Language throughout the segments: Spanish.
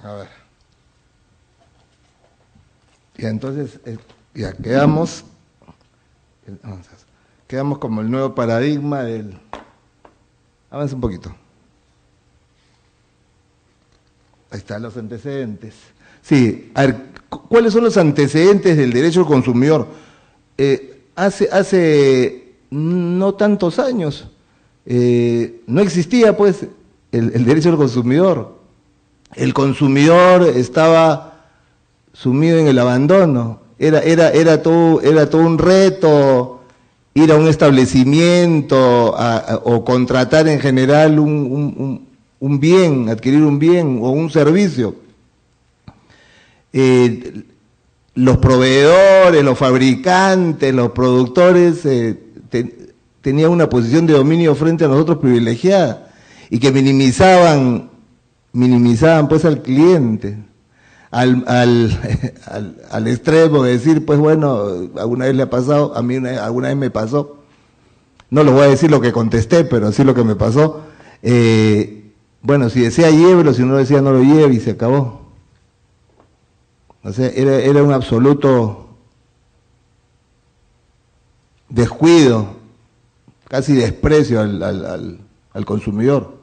A ver. Y entonces ya quedamos como el nuevo paradigma del... Avanza un poquito. Ahí están los antecedentes. Sí, a ver, ¿cuáles son los antecedentes del derecho al consumidor? Hace no tantos años no existía pues el derecho al consumidor. El consumidor estaba sumido en el abandono. Era todo un reto ir a un establecimiento o contratar en general un bien, adquirir un bien o un servicio. Los proveedores, los fabricantes, los productores tenían una posición de dominio frente a nosotros privilegiada y que minimizaban pues al cliente al extremo de decir, pues bueno, alguna vez le ha pasado, a mí alguna vez me pasó, no les voy a decir lo que contesté, pero sí lo que me pasó. Bueno, si desea llévelo, si no lo desea no lo lleve y se acabó. O sea, era un absoluto descuido, casi desprecio al consumidor.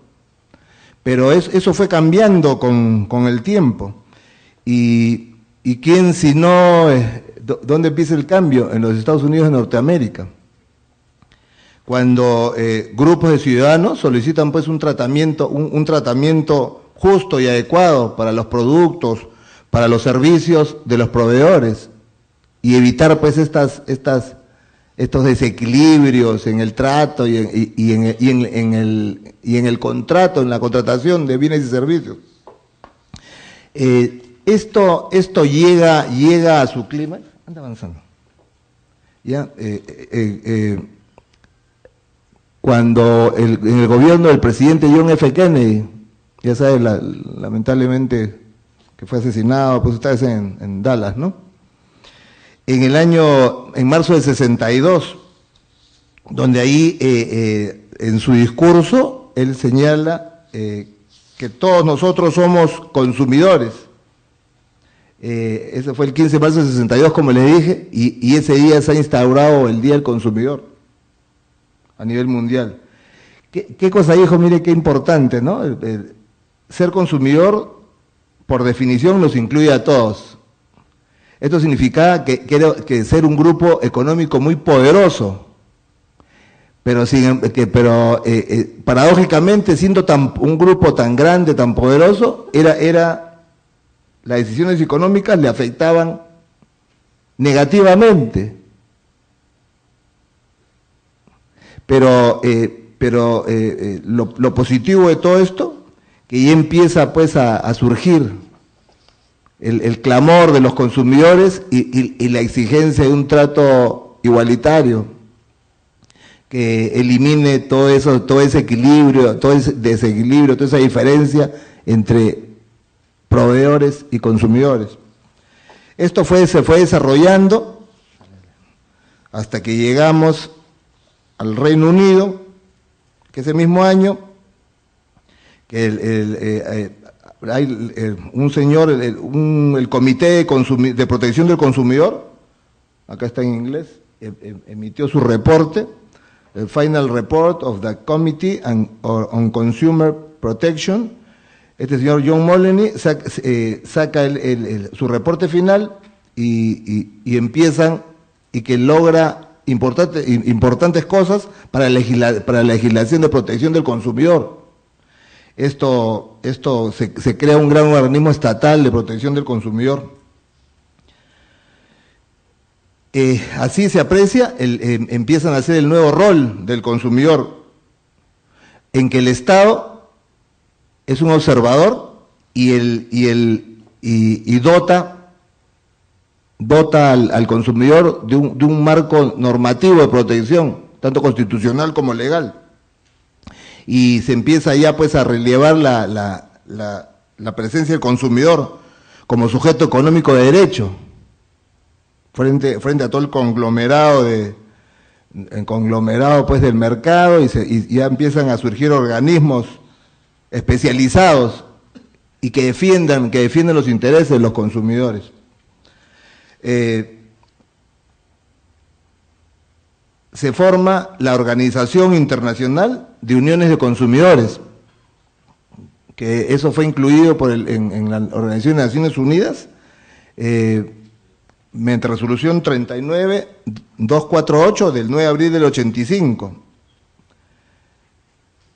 Pero eso fue cambiando con el tiempo. ¿Y quién si no, dónde empieza el cambio? En los Estados Unidos de Norteamérica. Cuando grupos de ciudadanos solicitan pues un tratamiento justo y adecuado para los productos, para los servicios de los proveedores y evitar pues estos desequilibrios en el trato y en el contrato, en la contratación de bienes y servicios. Esto llega a su clima. Anda avanzando. Ya, cuando en el gobierno del presidente John F. Kennedy, ya sabes, lamentablemente que fue asesinado, pues ustedes en Dallas, ¿no? En marzo del 62, donde ahí en su discurso él señala que todos nosotros somos consumidores. Ese fue el 15 de marzo del 62, como les dije, y ese día se ha instaurado el Día del Consumidor a nivel mundial. ¿Qué cosa dijo? Mire qué importante, ¿no? Ser consumidor, por definición, nos incluye a todos. Esto significaba que ser un grupo económico muy poderoso, pero paradójicamente, siendo un grupo tan grande, tan poderoso, las decisiones económicas le afectaban negativamente. Pero lo positivo de todo esto, que ya empieza pues a surgir el clamor de los consumidores y la exigencia de un trato igualitario, que elimine todo ese equilibrio, todo ese desequilibrio, toda esa diferencia entre proveedores y consumidores. Esto se fue desarrollando hasta que llegamos al Reino Unido, que ese mismo año, que hay un señor, el Comité de Protección del Consumidor, acá está en inglés, emitió su reporte, el Final Report of the Committee on Consumer Protection. Este señor John Mullany saca su reporte final y empiezan, y que logra importantes cosas para la legislación de protección del consumidor. Esto se crea un gran organismo estatal de protección del consumidor. Así se aprecia, empiezan a hacer el nuevo rol del consumidor, en que el Estado es un observador y dota al consumidor de un marco normativo de protección, tanto constitucional como legal. Y se empieza ya pues a relevar la presencia del consumidor como sujeto económico de derecho, frente a todo el conglomerado pues del mercado, y ya empiezan a surgir organismos especializados y que defiendan los intereses de los consumidores. Se forma la Organización Internacional de Uniones de Consumidores, que eso fue incluido en la Organización de Naciones Unidas, mediante resolución 39.248 del 9 de abril del 85.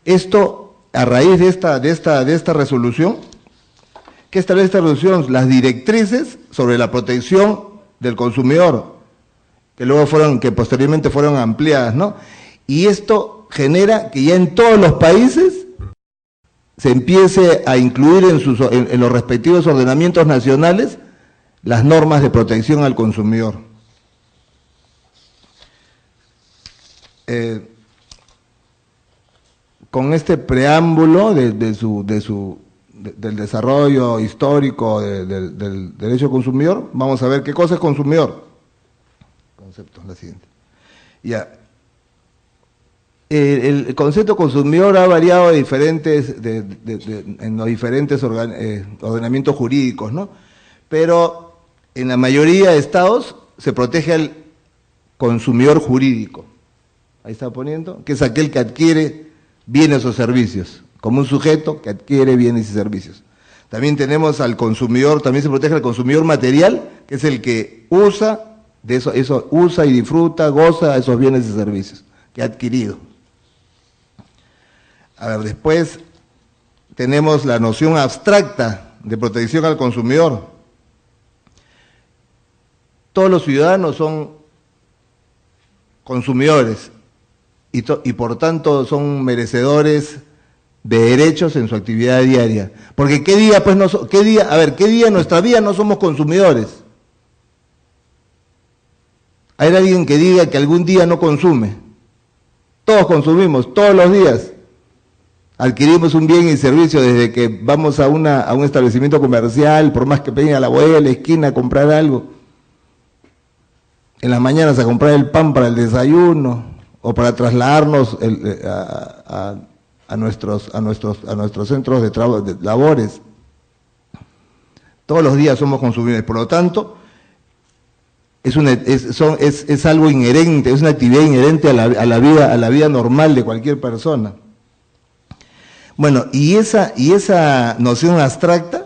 Esto, a raíz de esta resolución, ¿qué establece esta resolución? Las directrices sobre la protección del consumidor, que posteriormente fueron ampliadas, ¿no? Y esto genera que ya en todos los países se empiece a incluir en los respectivos ordenamientos nacionales las normas de protección al consumidor. Con este preámbulo del desarrollo histórico del derecho al consumidor, vamos a ver qué cosa es consumidor. Concepto, la siguiente. Ya. El concepto consumidor ha variado en los diferentes ordenamientos jurídicos, ¿no? Pero en la mayoría de estados se protege al consumidor jurídico. Ahí está poniendo, que es aquel que adquiere bienes o servicios, como un sujeto que adquiere bienes y servicios. También tenemos al consumidor, también se protege al consumidor material, que es el que usa y disfruta, goza de esos bienes y servicios que ha adquirido. A ver, después tenemos la noción abstracta de protección al consumidor. Todos los ciudadanos son consumidores y por tanto son merecedores de derechos en su actividad diaria. Porque ¿qué día en nuestra vida no somos consumidores? ¿Hay alguien que diga que algún día no consume? Todos consumimos, todos los días. Adquirimos un bien y servicio desde que vamos a un establecimiento comercial, por más que peguen a la bodega de la esquina a comprar algo. En las mañanas a comprar el pan para el desayuno o para trasladarnos a nuestros centros de labores. Todos los días somos consumidores, por lo tanto, es algo inherente, es una actividad inherente a la vida normal de cualquier persona. Bueno, y esa noción abstracta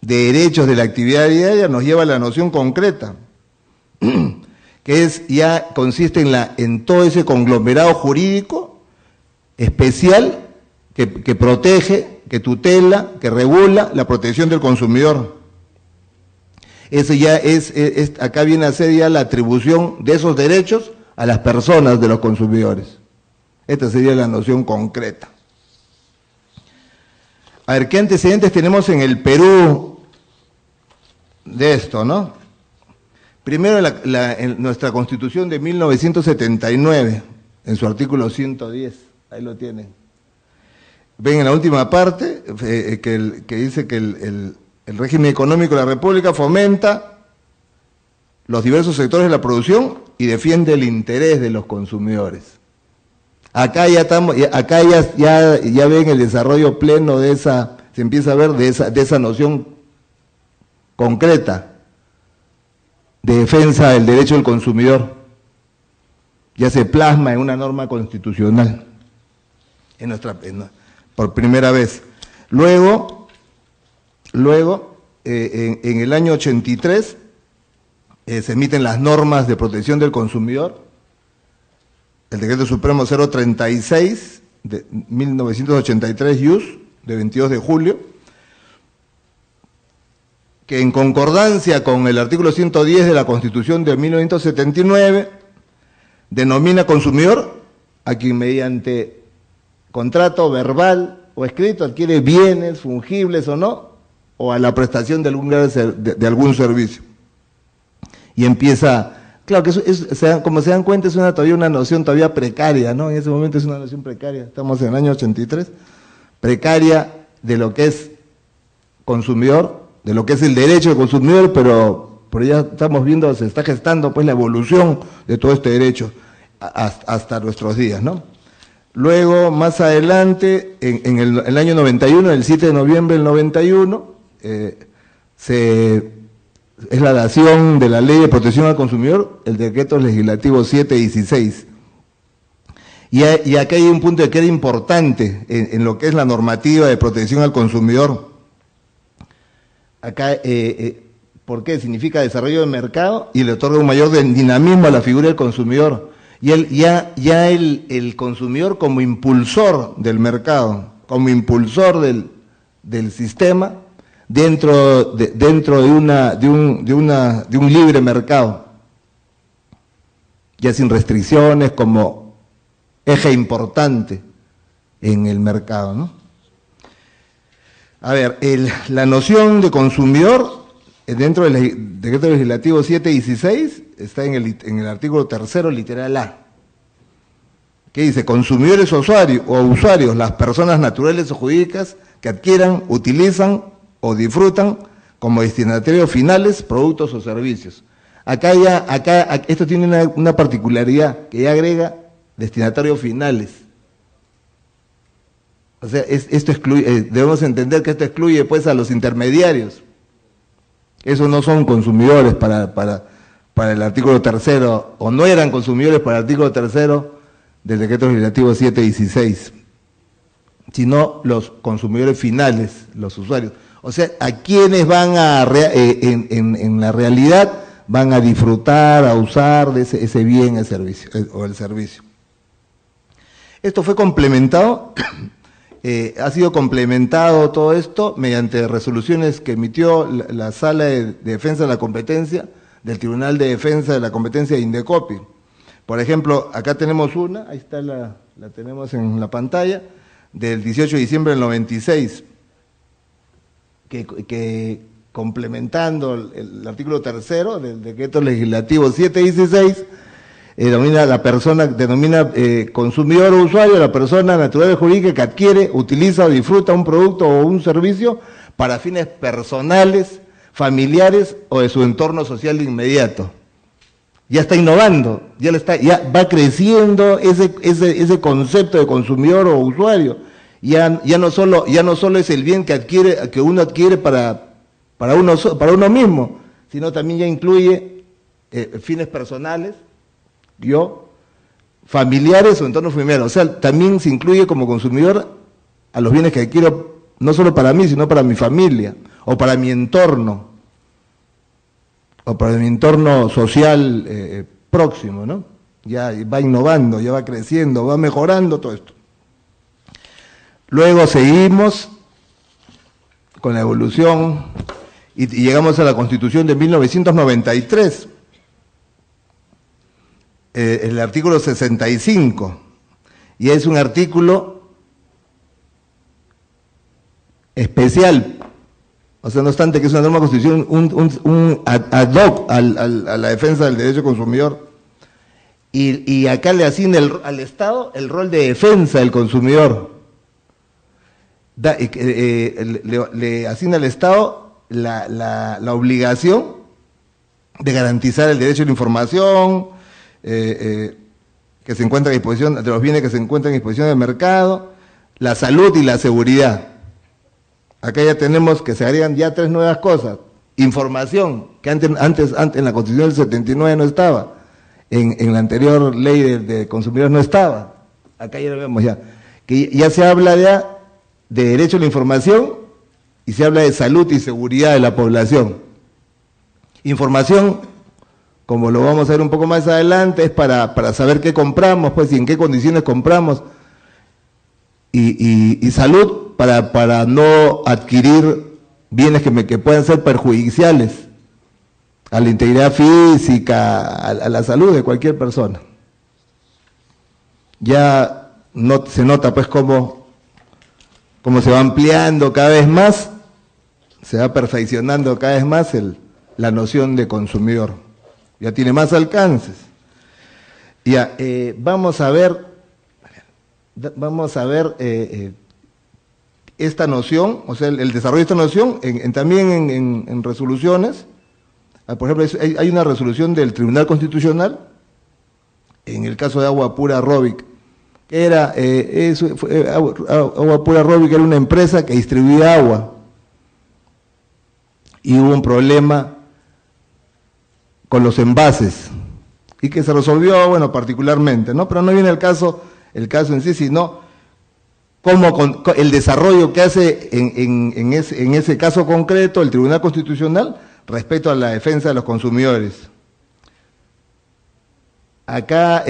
de derechos de la actividad diaria nos lleva a la noción concreta, que consiste en todo ese conglomerado jurídico especial que protege, que tutela, que regula la protección del consumidor. Eso ya acá viene a ser ya la atribución de esos derechos a las personas de los consumidores. Esta sería la noción concreta. A ver, ¿qué antecedentes tenemos en el Perú de esto, no? Primero, en nuestra Constitución de 1979, en su artículo 110, ahí lo tienen. Ven en la última parte que dice que el régimen económico de la República fomenta los diversos sectores de la producción y defiende el interés de los consumidores. Acá ya ven el desarrollo pleno se empieza a ver de esa noción concreta de defensa del derecho del consumidor. Ya se plasma en una norma constitucional, por primera vez. Luego, en el año 83, se emiten las normas de protección del consumidor, el Decreto Supremo 036 de 1983 IUS, de 22 de julio, que en concordancia con el artículo 110 de la Constitución de 1979, denomina consumidor a quien mediante contrato verbal o escrito adquiere bienes fungibles o no, o a la prestación de algún servicio. Y empieza... Claro que como se dan cuenta, es todavía una noción todavía precaria, ¿no? En ese momento es una noción precaria, estamos en el año 83, precaria de lo que es consumidor, de lo que es el derecho del consumidor, pero ya estamos viendo, se está gestando pues la evolución de todo este derecho hasta nuestros días, ¿no? Luego, más adelante, en el año 91, el 7 de noviembre del 91, es la dación de la Ley de Protección al Consumidor, el Decreto Legislativo 716. Y acá hay un punto que era importante en lo que es la normativa de protección al consumidor. Acá, ¿por qué? Significa desarrollo del mercado y le otorga un mayor dinamismo a la figura del consumidor. Y el consumidor como impulsor del mercado, como impulsor del sistema, dentro de un libre mercado, ya sin restricciones, como eje importante en el mercado, ¿no? A ver, la noción de consumidor dentro del Decreto Legislativo 716 está en el artículo 3º, literal A, que dice: consumidores o usuarios, las personas naturales o jurídicas que adquieran, utilizan o disfrutan como destinatarios finales productos o servicios. Acá esto tiene una particularidad, que ya agrega destinatarios finales. O sea, esto excluye, debemos entender que esto excluye pues a los intermediarios. Esos no son consumidores para el artículo 3º, o no eran consumidores para el artículo 3º del Decreto Legislativo 716, sino los consumidores finales, los usuarios. O sea, a quienes van en la realidad van a disfrutar, a usar de ese bien, el servicio, o el servicio. Esto fue complementado, ha sido complementado todo esto mediante resoluciones que emitió la Sala de Defensa de la Competencia del Tribunal de Defensa de la Competencia de Indecopi. Por ejemplo, acá tenemos una, ahí está la tenemos en la pantalla, del 18 de diciembre del 96, que complementando el artículo 3º del Decreto Legislativo 716, denomina consumidor o usuario a la persona natural o jurídica que adquiere, utiliza o disfruta un producto o un servicio para fines personales, familiares o de su entorno social inmediato. Ya está innovando, ya va creciendo ese concepto de consumidor o usuario. Ya no solo es el bien que uno adquiere para uno mismo, sino también ya incluye fines personales, familiares o entornos familiares. O sea, también se incluye como consumidor a los bienes que adquiero, no solo para mí, sino para mi familia, o para mi entorno, social próximo, ¿no? Ya va innovando, ya va creciendo, va mejorando todo esto. Luego seguimos con la evolución y llegamos a la Constitución de 1993. El artículo 65, y es un artículo especial, o sea, no obstante que es una norma constitucional, un ad hoc a la defensa del derecho consumidor, y acá le asigna al Estado el rol de defensa del consumidor. Le asigna al Estado la obligación de garantizar el derecho a la información, que se encuentra a disposición de los bienes que se encuentran a disposición del mercado, la salud y la seguridad. Acá ya tenemos que se agregan ya 3 nuevas cosas: información, que antes en la Constitución del 79 no estaba, en la anterior ley de consumidores no estaba. Acá ya lo vemos ya, que ya se habla ya de derecho a la información y se habla de salud y seguridad de la población. Información, como lo vamos a ver un poco más adelante, es para saber qué compramos, pues, y en qué condiciones compramos. Y salud, para no adquirir bienes que puedan ser perjudiciales a la integridad física, a la salud de cualquier persona. Ya se nota pues cómo se va ampliando cada vez más, se va perfeccionando cada vez más la noción de consumidor. Ya tiene más alcances. Ya, vamos a ver esta noción, o sea, el desarrollo de esta noción también en resoluciones. Por ejemplo, hay una resolución del Tribunal Constitucional, en el caso de Agua Pura Robic, que era Agua Pura Robi, que era una empresa que distribuía agua. Y hubo un problema con los envases, y que se resolvió, bueno, particularmente, ¿no? Pero no viene el caso en sí, sino cómo el desarrollo que hace en ese caso concreto el Tribunal Constitucional respecto a la defensa de los consumidores. Acá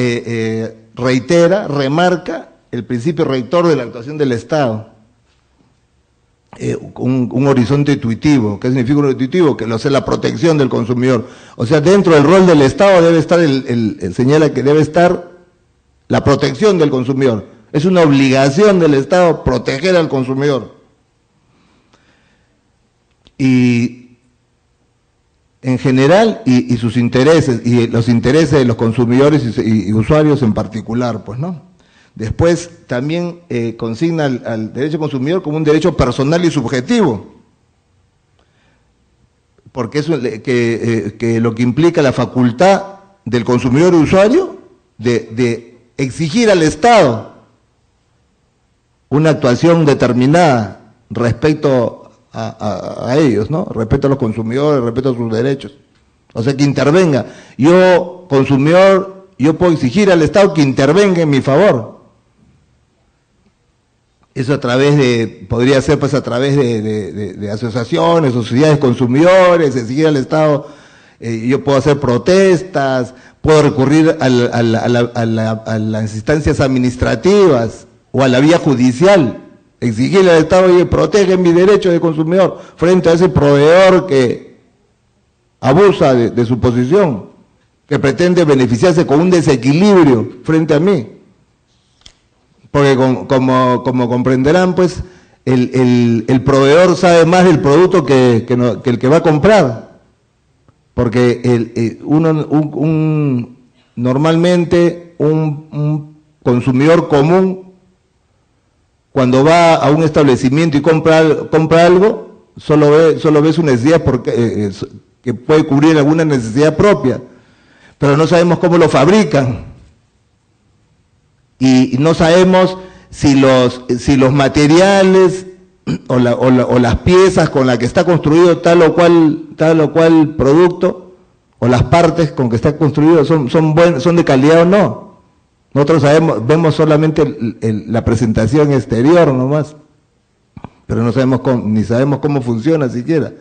remarca el principio rector de la actuación del Estado, un horizonte intuitivo. ¿Qué significa un intuitivo? Que lo sé, la protección del consumidor. O sea, dentro del rol del Estado debe estar, señala que debe estar la protección del consumidor. Es una obligación del Estado proteger al consumidor. Y en general, y sus intereses, y los intereses de los consumidores y usuarios en particular, pues, ¿no? Después también consigna al derecho consumidor como un derecho personal y subjetivo, porque eso que lo que implica la facultad del consumidor y usuario de exigir al Estado una actuación determinada respecto a ellos, ¿no? Respecto a los consumidores, respecto a sus derechos. O sea, que intervenga. Yo, consumidor, yo puedo exigir al Estado que intervenga en mi favor. Eso podría ser pues a través de asociaciones, sociedades consumidores, exigir al Estado, yo puedo hacer protestas, puedo recurrir a las instancias administrativas o a la vía judicial, exigirle al Estado, oye, protege mi derecho de consumidor frente a ese proveedor que abusa de su posición, que pretende beneficiarse con un desequilibrio frente a mí. Porque como comprenderán, pues, el proveedor sabe más del producto que el que va a comprar. Porque normalmente un consumidor común, cuando va a un establecimiento y compra algo, solo ve su necesidad que puede cubrir alguna necesidad propia, pero no sabemos cómo lo fabrican. Y no sabemos si los materiales o las piezas con las que está construido tal o cual producto, o las partes con que está construido son de calidad o no. Nosotros vemos solamente la presentación exterior nomás, pero no sabemos ni sabemos cómo funciona siquiera.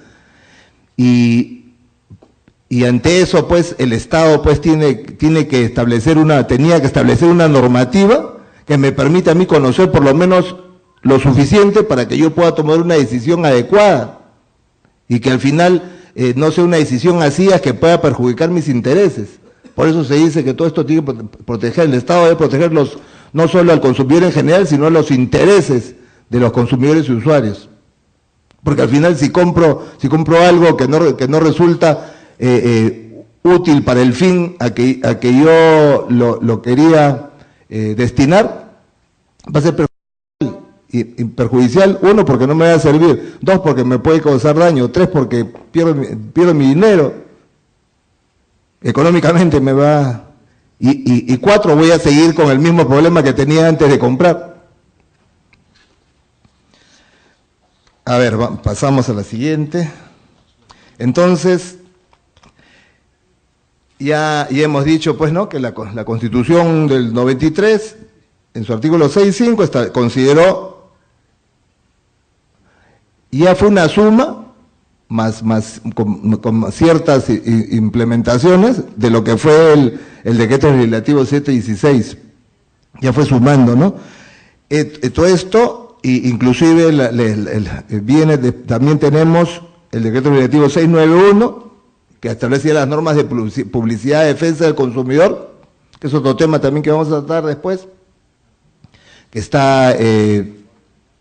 Y ante eso, pues, el Estado pues tenía que establecer una normativa que me permita a mí conocer por lo menos lo suficiente para que yo pueda tomar una decisión adecuada y que al final no sea una decisión así que pueda perjudicar mis intereses. Por eso se dice que todo esto tiene que proteger, el Estado debe protegerlos no solo al consumidor en general, sino a los intereses de los consumidores y usuarios. Porque al final si compro algo que no resulta útil para el fin a que yo lo quería destinar, va a ser perjudicial, uno, porque no me va a servir, dos, porque me puede causar daño, tres, porque pierdo mi dinero, económicamente me va, y cuatro, voy a seguir con el mismo problema que tenía antes de comprar. A ver, pasamos a la siguiente. Entonces, ya hemos dicho, pues, ¿no?, que la Constitución del 93, en su artículo 6.5, consideró, ya fue una suma, con ciertas implementaciones de lo que fue el decreto legislativo 716, ya fue sumando, ¿no? Todo esto, inclusive también tenemos el decreto legislativo 691, que establecía las normas de publicidad, defensa del consumidor, que es otro tema también que vamos a tratar después, que está, que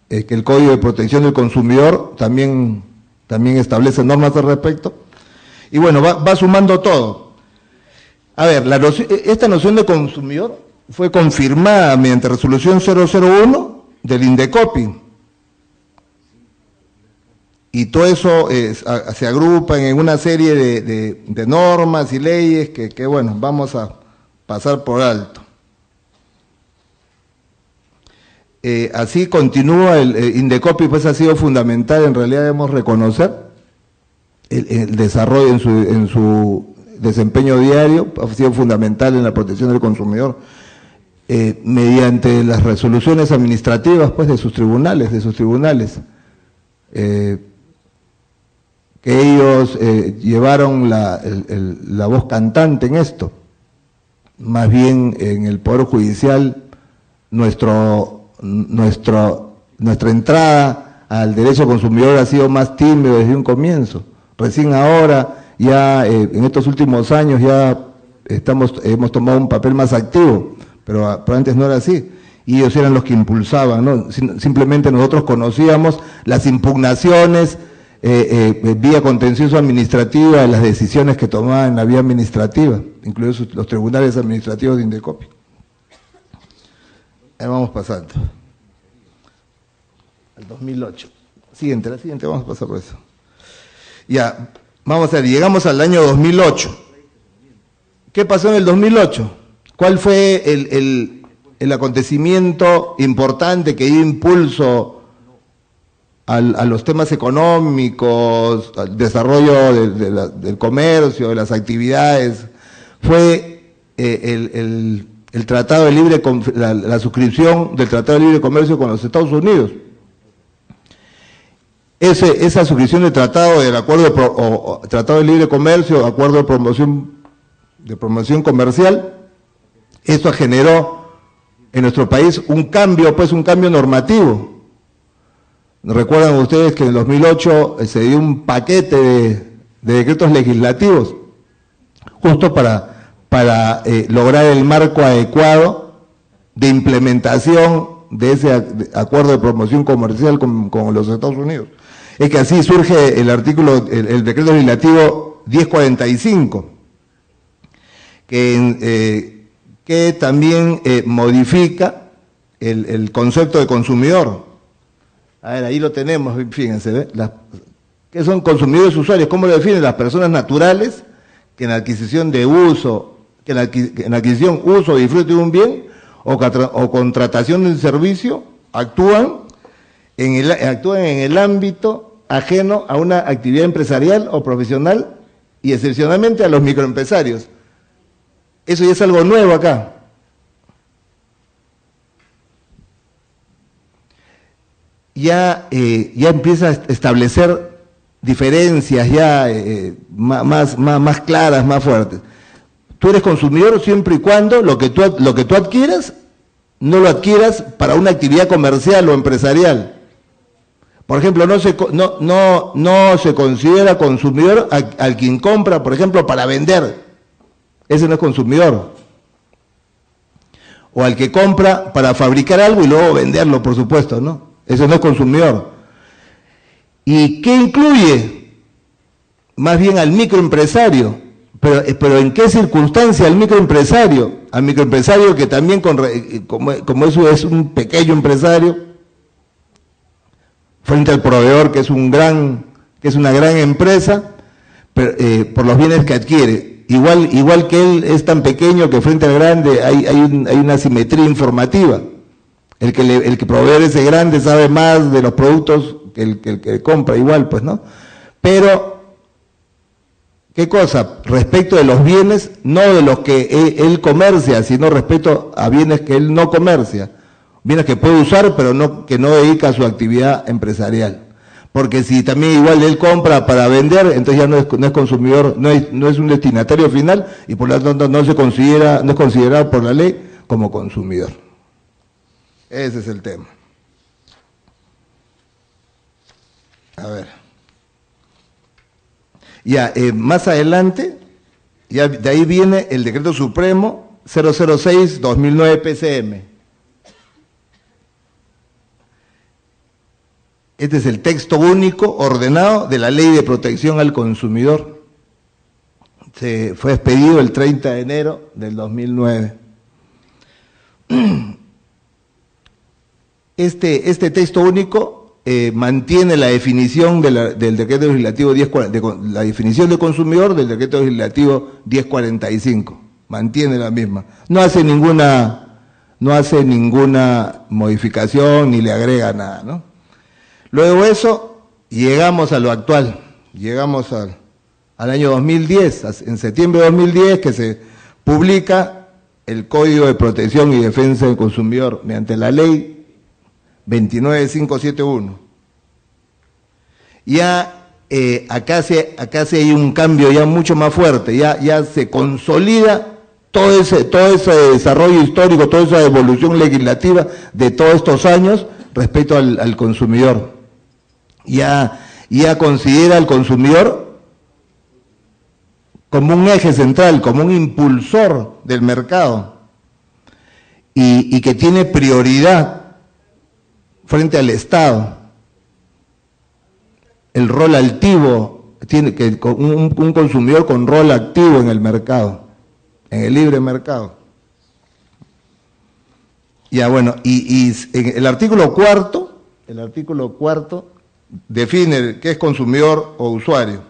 el Código de Protección del Consumidor también establece normas al respecto, y bueno, va sumando todo. A ver, esta noción de consumidor fue confirmada mediante resolución 001 del INDECOPI, y todo eso se agrupa en una serie de normas y leyes que bueno, vamos a pasar por alto. así continúa Indecopi, pues ha sido fundamental, en realidad debemos reconocer el desarrollo en su desempeño diario, ha sido fundamental en la protección del consumidor, mediante las resoluciones administrativas pues de sus tribunales, que ellos llevaron la voz cantante en esto. Más bien en el Poder Judicial nuestra entrada al derecho consumidor ha sido más tímido desde un comienzo. Recién ahora, ya en estos últimos años ya hemos tomado un papel más activo, pero antes no era así. Y ellos eran los que impulsaban, ¿no? Simplemente nosotros conocíamos las impugnaciones vía contencioso administrativa de las decisiones que tomaban en la vía administrativa, incluidos los tribunales administrativos de Indecopi. Ahí vamos pasando. Al 2008. La siguiente, vamos a pasar por eso. Ya, vamos a ver, llegamos al año 2008. ¿Qué pasó en el 2008? ¿Cuál fue el acontecimiento importante que dio impulso a los temas económicos, al desarrollo del comercio, de las actividades? Fue el Tratado de Libre, la suscripción del Tratado de Libre Comercio con los Estados Unidos. Esa suscripción del tratado, del acuerdo Tratado de Libre Comercio, acuerdo de promoción comercial, esto generó en nuestro país un cambio normativo. Recuerdan ustedes que en el 2008 se dio un paquete de decretos legislativos justo para lograr el marco adecuado de implementación de ese acuerdo de promoción comercial con los Estados Unidos. Es que así surge el decreto legislativo 1045, que también modifica el concepto de consumidor. A ver, ahí lo tenemos, fíjense, ¿ve? ¿Qué son consumidores usuarios? ¿Cómo lo definen? Las personas naturales que en adquisición de uso, uso y disfrute de un bien o contratación de un servicio actúan en el ámbito ajeno a una actividad empresarial o profesional y excepcionalmente a los microempresarios. Eso ya es algo nuevo acá. Ya empieza a establecer diferencias ya más claras, más fuertes. Tú eres consumidor siempre y cuando lo que tú adquieras no lo adquieras para una actividad comercial o empresarial. Por ejemplo, no se considera consumidor al quien compra, por ejemplo, para vender. Ese no es consumidor. O al que compra para fabricar algo y luego venderlo, por supuesto, ¿no? Ese no es consumidor. ¿Y qué incluye? Más bien al microempresario. Pero ¿en qué circunstancia al microempresario? Al microempresario que también, como eso es un pequeño empresario, frente al proveedor que es una gran empresa, por los bienes que adquiere. Igual que él es tan pequeño que frente al grande hay una asimetría informativa. El que proveedor ese grande sabe más de los productos que el que compra, igual, pues, ¿no? Pero, ¿qué cosa? Respecto de los bienes, no de los que él comercia, sino respecto a bienes que él no comercia. Bienes que puede usar, pero que no dedica a su actividad empresarial. Porque si también igual él compra para vender, entonces ya no es consumidor, no es un destinatario final y por lo tanto no es considerado por la ley como consumidor. Ese es el tema. A ver. Ya, más adelante, ya de ahí viene el Decreto Supremo 006-2009 PCM. Este es el texto único ordenado de la Ley de Protección al Consumidor. Fue expedido el 30 de enero del 2009. Este texto único mantiene la definición del Decreto Legislativo 1040, la definición de consumidor del Decreto Legislativo 1045. Mantiene la misma. No hace ninguna no hace ninguna modificación ni le agrega nada, ¿no? Luego de eso, llegamos a lo actual, llegamos al año 2010, en septiembre de 2010, que se publica el Código de Protección y Defensa del Consumidor mediante la Ley 29571. Ya acá sí hay un cambio ya mucho más fuerte, ya se consolida todo ese desarrollo histórico, toda esa evolución legislativa de todos estos años respecto al consumidor. Ya considera al consumidor como un eje central, como un impulsor del mercado y que tiene prioridad frente al Estado. El rol altivo, tiene que un consumidor con rol activo en el mercado, en el libre mercado. Ya bueno, y el artículo cuarto define qué es consumidor o usuario.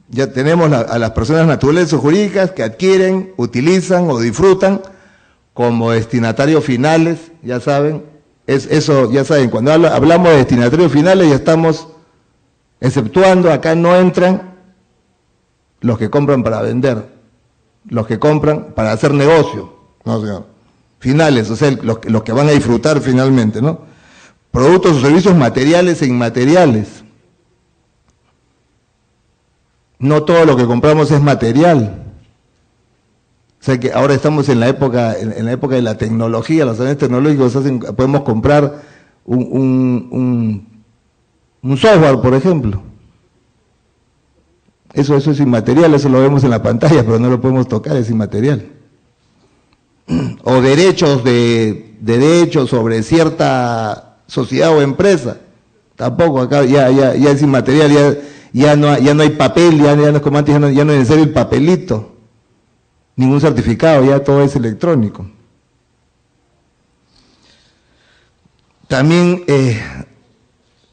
Ya tenemos a las personas naturales o jurídicas que adquieren, utilizan o disfrutan como destinatarios finales, ya saben, eso ya saben, cuando hablamos de destinatarios finales ya estamos exceptuando, acá no entran los que compran para vender, los que compran para hacer negocio, no, señor, finales, o sea, los que van a disfrutar finalmente, ¿no? Productos o servicios materiales e inmateriales. No todo lo que compramos es material. O sea que ahora estamos en la época de la tecnología, los avances tecnológicos podemos comprar un software, por ejemplo. Eso es inmaterial, eso lo vemos en la pantalla, pero no lo podemos tocar, es inmaterial. O derechos sobre cierta sociedad o empresa, tampoco, acá ya es inmaterial, ya no hay papel, ya no es como antes, ya no es necesario el papelito, ningún certificado, ya todo es electrónico. También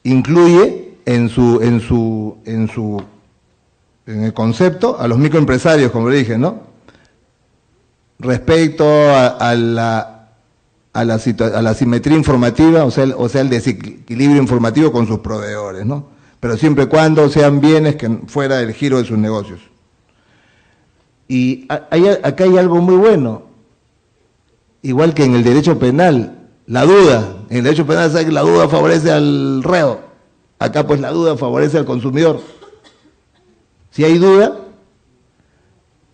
incluye en el concepto a los microempresarios, como le dije, ¿no? Respecto a la asimetría informativa, o sea, el desequilibrio informativo con sus proveedores, ¿no? Pero siempre y cuando sean bienes que fuera del giro de sus negocios. Y acá hay algo muy bueno, igual que en el derecho penal, la duda. En el derecho penal sabe que la duda favorece al reo, acá pues la duda favorece al consumidor. Si hay duda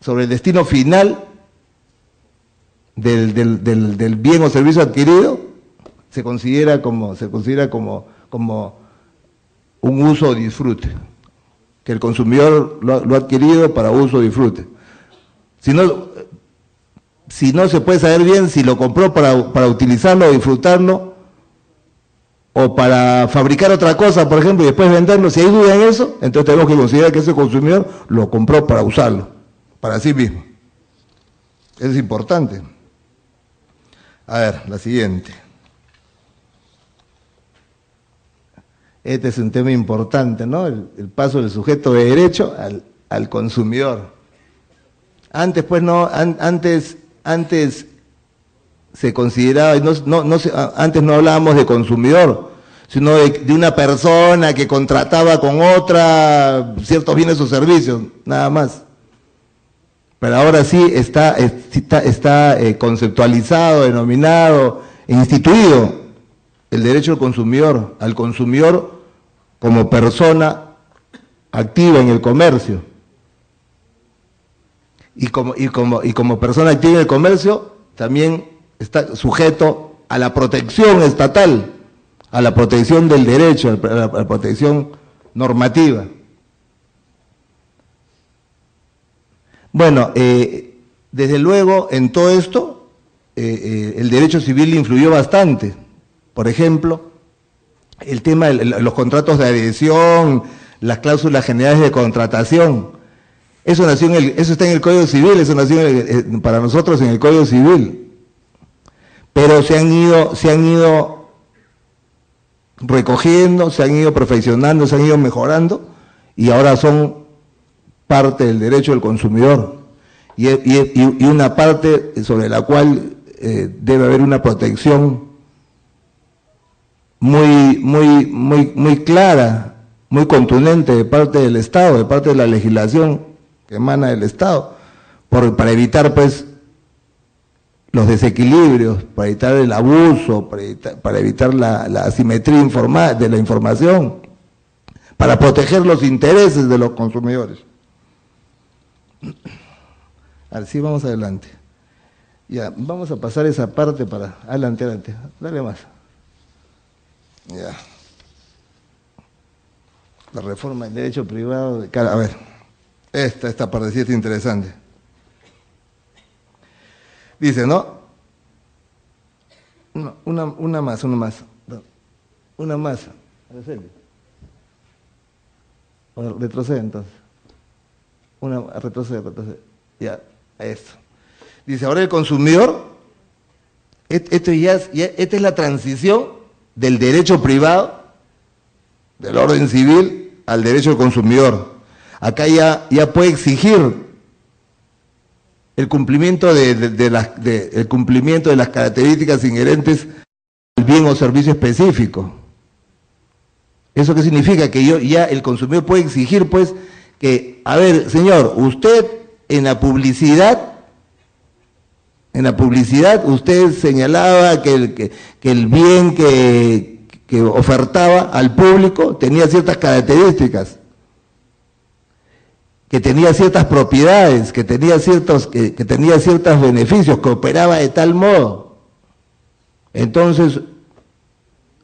sobre el destino final del bien o servicio adquirido, se considera como un uso o disfrute, que el consumidor lo ha adquirido para uso o disfrute. Si no se puede saber bien si lo compró para utilizarlo o disfrutarlo, o para fabricar otra cosa, por ejemplo, y después venderlo. Si hay duda en eso, entonces tenemos que considerar que ese consumidor lo compró para usarlo, para sí mismo. Eso es importante. A ver, la siguiente. Este es un tema importante, ¿no? El paso del sujeto de derecho al consumidor. Antes, pues, antes se consideraba, antes no hablábamos de consumidor, sino de una persona que contrataba con otra ciertos bienes o servicios, nada más. Pero ahora sí está conceptualizado, denominado, instituido el derecho al consumidor como persona activa en el comercio. Y como persona activa en el comercio, también está sujeto a la protección estatal, a la protección del derecho, a la protección normativa. Bueno, desde luego en todo esto el derecho civil influyó bastante. Por ejemplo, el tema de los contratos de adhesión, las cláusulas generales de contratación, eso está en el Código Civil, eso nació para nosotros en el Código Civil. Pero se han ido recogiendo, se han ido perfeccionando, se han ido mejorando y ahora son parte del derecho del consumidor y una parte sobre la cual debe haber una protección muy clara, muy contundente de parte del Estado, de parte de la legislación que emana del Estado, para evitar pues los desequilibrios, para evitar el abuso, para evitar la asimetría de la información, para proteger los intereses de los consumidores. Así vamos adelante. Ya, vamos a pasar esa parte para... Adelante, dale más. Ya. La reforma del derecho privado... A ver, esta partecita es interesante. Dice, ¿no? Una más. Retrocede entonces. Retrocede. Ya, esto. Dice, ahora el consumidor, esta es la transición del derecho privado, del orden civil, al derecho del consumidor. Acá ya puede exigir el cumplimiento el cumplimiento de las características inherentes al bien o servicio específico. ¿Eso qué significa? Que ya el consumidor puede exigir, pues, que, a ver, señor, usted en la publicidad usted señalaba que el bien que ofertaba al público tenía ciertas características, que tenía ciertas propiedades, que tenía ciertos beneficios, que operaba de tal modo. Entonces,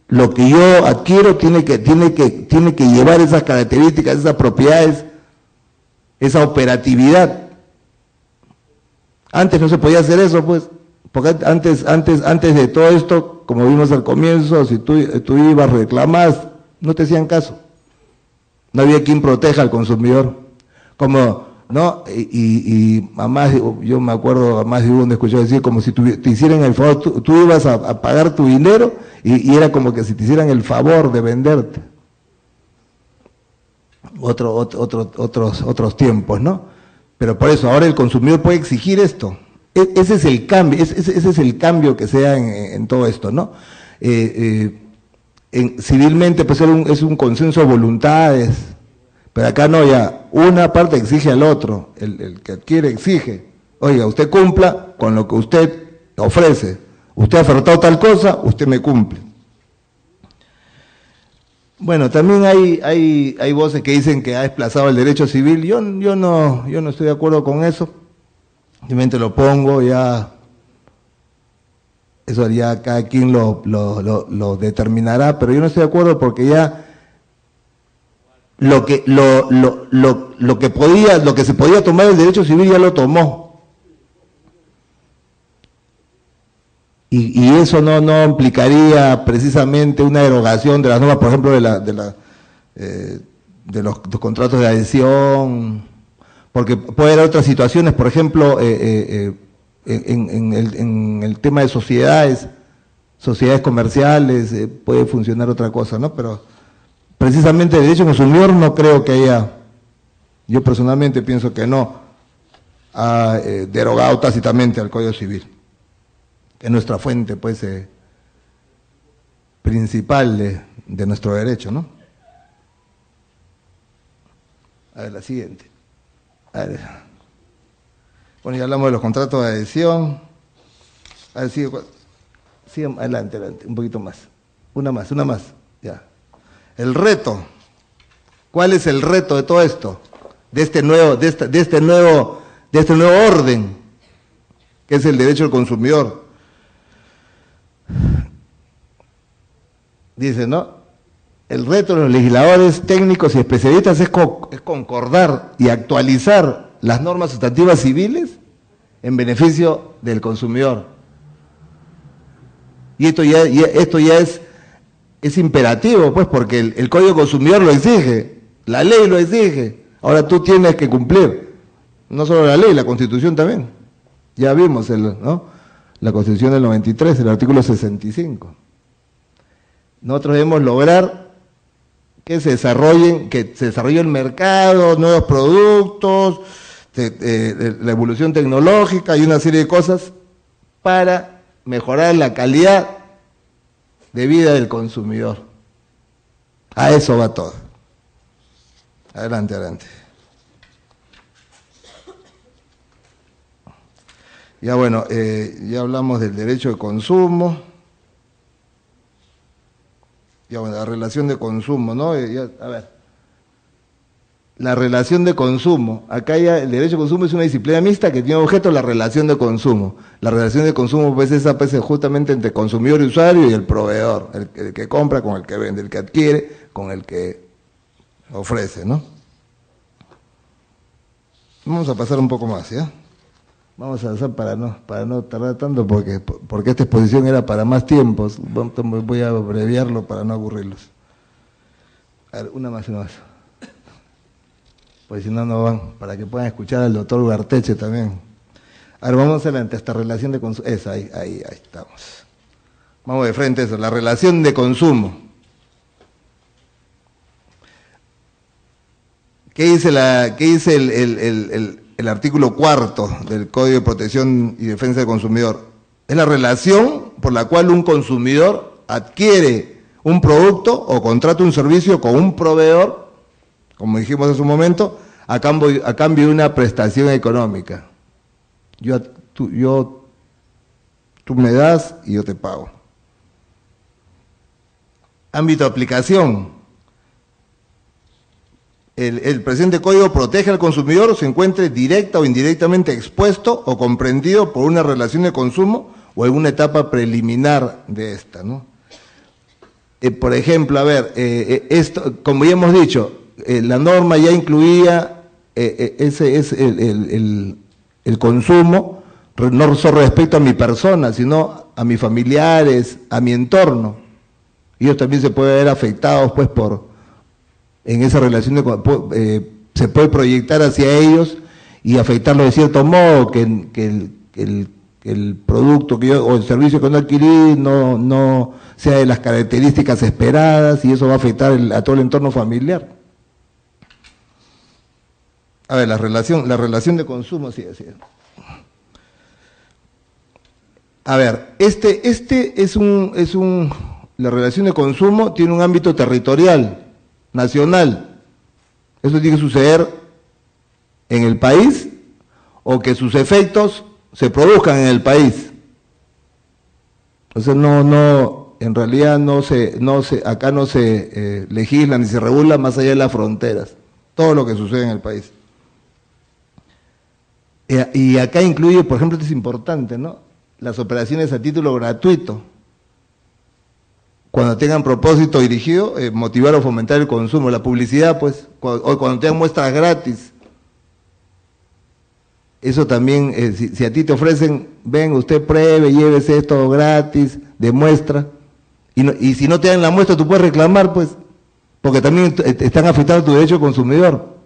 lo que yo adquiero tiene que llevar esas características, esas propiedades, esa operatividad. Antes no se podía hacer eso, pues, porque antes de todo esto, como vimos al comienzo, si tú ibas, reclamás, no te hacían caso. No había quien proteja al consumidor. Como, ¿no? Y además, yo me acuerdo, más de uno escuchó decir, como si te hicieran el favor, tú ibas a pagar tu dinero y era como que si te hicieran el favor de venderte. Otros tiempos, ¿no? Pero por eso, ahora el consumidor puede exigir esto. Ese es el cambio, ese es el cambio que se da en todo esto, ¿no? Civilmente, pues es un consenso de voluntades, pero acá no, ya una parte exige al otro, el que adquiere exige, oiga, usted cumpla con lo que usted ofrece, usted ha ofertado tal cosa, usted me cumple. Bueno, también hay voces que dicen que ha desplazado el derecho civil. Yo no estoy de acuerdo con eso. Simplemente lo pongo, ya eso ya cada quien lo determinará, pero yo no estoy de acuerdo porque ya lo que se podía tomar el derecho civil ya lo tomó. Y eso no implicaría precisamente una derogación de las normas, por ejemplo, de los contratos de adhesión, porque puede haber otras situaciones, por ejemplo, en el tema de sociedades comerciales, puede funcionar otra cosa, ¿no? Pero precisamente el derecho consumidor no creo que haya, yo personalmente pienso que no, ha derogado tácitamente al Código Civil, que es nuestra fuente, pues, principal de nuestro derecho, ¿no? A ver, la siguiente. A ver. Bueno, ya hablamos de los contratos de adhesión. A ver, sigue adelante, un poquito más. Una más, ya. El reto. ¿Cuál es el reto de todo esto? De este nuevo orden, que es el derecho del consumidor. Dice, ¿no? El reto de los legisladores, técnicos y especialistas es concordar y actualizar las normas sustantivas civiles en beneficio del consumidor. Y esto ya es imperativo, pues, porque el Código Consumidor lo exige, la ley lo exige. Ahora tú tienes que cumplir, no solo la ley, la Constitución también. Ya vimos, ¿no? La Constitución del 93, el artículo 65. Nosotros debemos lograr que se desarrolle el mercado, nuevos productos, la evolución tecnológica y una serie de cosas para mejorar la calidad de vida del consumidor. A eso va todo. Adelante, adelante. Ya bueno, ya hablamos del derecho de consumo. Ya bueno, la relación de consumo, ¿no? A ver, la relación de consumo. Acá ya el derecho de consumo es una disciplina mixta que tiene objeto la relación de consumo. La relación de consumo pues esa pues es justamente entre consumidor y usuario y el proveedor, el que compra con el que vende, el que adquiere con el que ofrece, ¿no? Vamos a pasar un poco más, ¿ya? Vamos a avanzar para no tardar tanto porque esta exposición era para más tiempos. Voy a abreviarlo para no aburrirlos. A ver, una más. Pues si no, no van, para que puedan escuchar al doctor Ugarteche también. A ver, vamos adelante, esta relación de consumo. Esa, ahí estamos. Vamos de frente a eso, la relación de consumo. ¿Qué dice el artículo 4 del Código de Protección y Defensa del Consumidor? Es la relación por la cual un consumidor adquiere un producto o contrata un servicio con un proveedor, como dijimos hace un momento, a cambio de una prestación económica. Tú me das y yo te pago. Ámbito de aplicación. El presente código protege al consumidor se encuentre directa o indirectamente expuesto o comprendido por una relación de consumo o alguna etapa preliminar de esta, ¿no? Por ejemplo, a ver, esto, como ya hemos dicho, la norma ya incluía el consumo, no solo respecto a mi persona, sino a mis familiares, a mi entorno. Ellos también se pueden ver afectados, pues, en esa relación se puede proyectar hacia ellos y afectarlos de cierto modo, que el producto o el servicio que no adquirí no sea de las características esperadas y eso va a afectar a todo el entorno familiar. A ver, la relación de consumo, sí. A ver, la relación de consumo tiene un ámbito territorial, nacional. Eso tiene que suceder en el país o que sus efectos se produzcan en el país. Entonces en realidad acá no se legisla ni se regula más allá de las fronteras, todo lo que sucede en el país. Y acá incluye, por ejemplo, esto es importante, ¿no? Las operaciones a título gratuito. Cuando tengan propósito dirigido, motivar o fomentar el consumo, la publicidad, pues, o cuando tengan muestras gratis. Eso también, si a ti te ofrecen, ven, usted pruebe, llévese esto gratis, de muestra, y si no te dan la muestra, tú puedes reclamar, pues, porque también están afectando tu derecho consumidor.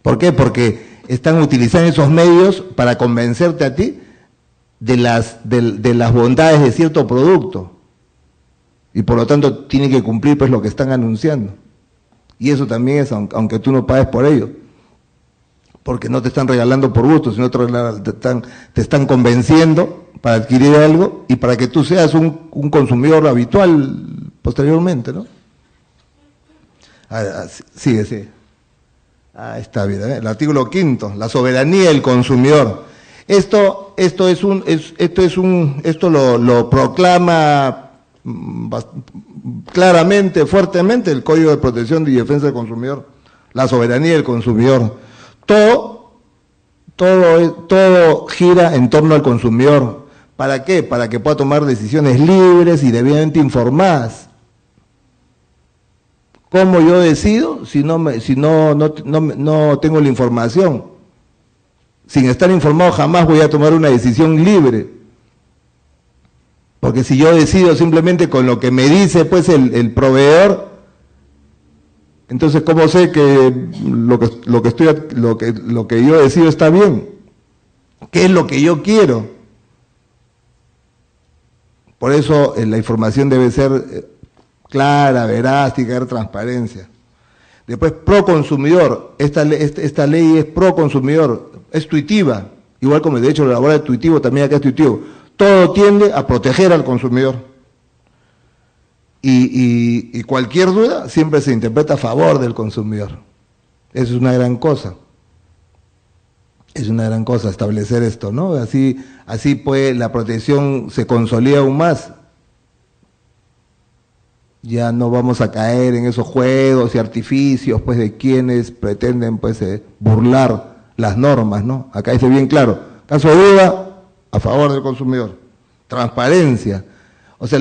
¿Por qué? Porque están utilizando esos medios para convencerte a ti de las bondades de cierto producto. Y por lo tanto tienen que cumplir pues lo que están anunciando. Y eso también es aunque tú no pagues por ello. Porque no te están regalando por gusto, sino te están convenciendo para adquirir algo y para que tú seas un consumidor habitual posteriormente, ¿no? Sigue. Está bien, ¿eh? El artículo 5, la soberanía del consumidor. Esto lo proclama claramente, fuertemente el Código de Protección y Defensa del Consumidor, la soberanía del consumidor. Todo gira en torno al consumidor. ¿Para qué? Para que pueda tomar decisiones libres y debidamente informadas. ¿Cómo yo decido si no tengo la información? Sin estar informado jamás voy a tomar una decisión libre. Porque si yo decido simplemente con lo que me dice pues el proveedor, entonces ¿cómo sé que lo que yo decido está bien? ¿Qué es lo que yo quiero? Por eso la información debe ser clara, veraz, tiene que haber transparencia. Después, pro consumidor, esta ley es pro consumidor, es tuitiva, igual como el derecho laboral es tuitivo, también acá es tuitivo. todo tiende a proteger al consumidor. Y cualquier duda siempre se interpreta a favor del consumidor. Eso es una gran cosa. Es una gran cosa establecer esto, ¿no? Así pues la protección se consolida aún más. Ya no vamos a caer en esos juegos y artificios, pues, de quienes pretenden, pues, burlar las normas, ¿no? Acá dice bien claro, caso de duda, a favor del consumidor. Transparencia. O sea,